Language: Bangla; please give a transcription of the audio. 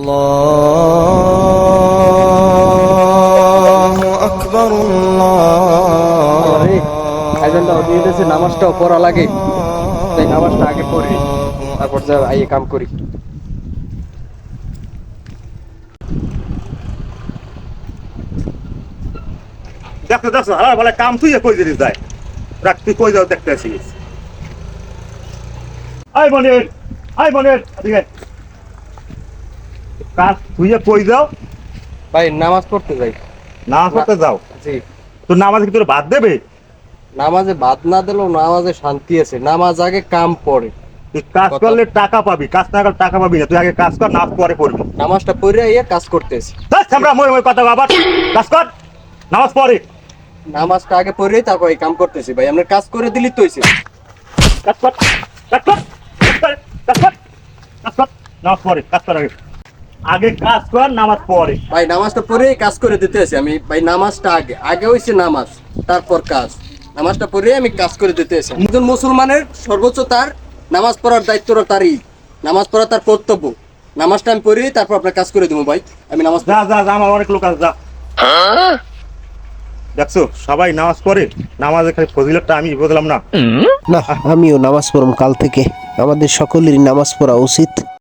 আল্লাহু আকবার নামাজটাও পড়া লাগে, তাই নামাজটা আগে পড়ি, তারপর যা আইয়ে কাম করি। দেখো দেখো আর বলে কাম তুই কই দিলি যায় রাখ তুই কই যাও দেখতে আসিস আই মনির ঠিক আছে কাজ তুই কই যাও ভাই নামাজ পড়তে যাই। নামাজ পড়তে যাও জি। তো নামাজ কি তোর ভাত দেবে নামাজে বাদ না দিলেও নামাজে শান্তি আছে, নামাজ আগে কাম পড়ে। তুই কাজ করলে টাকা পাবি, কাজ না করলে টাকা পাবি না। তুই আগে কাজ কর, নামাজ পরে পড়বি। নামাজটা পড়ে আইয়া কাজ করতেছি। আমরা মই মই কথা আবার কাজ কর, নামাজ পড়ে। নামাজটা আগে পড়েই তারপর এই কাম করতেছি ভাই, আমরা কাজ করে দিলি তো হইছে। কাজ কর কাজ কর কাজ কর কাজ কর নামাজ পড়ে কাজ কর আগে আগে কাজ কর নামাজ পড়ে। ভাই নামাজটা পড়েই কাজ করে দিতে আছি আমি ভাই। নামাজটা আগে আগে হইছে নামাজ, তারপর কাজ। নামাজটা পড়ে আমি কাজ করে দিতে আছি। একজন মুসলমানের সর্বোচ্চ তার নামাজ পড়ার দায়িত্বটা তারই, নামাজ পড়া তার কর্তব্য। নামাজটা আমি পড়ি তারপর আপনার কাজ করে দেবো ভাই। আমি নামাজ যা যা যা, আমার অনেক লোক আছে, যা। দেখছো সবাই নামাজ পড়ে, নামাজের খালি ফজিলতটা আমি বুঝলাম না। না, আমিও নামাজ পড়ব কাল থেকে। আমাদের সকলেরই নামাজ পড়া উচিত।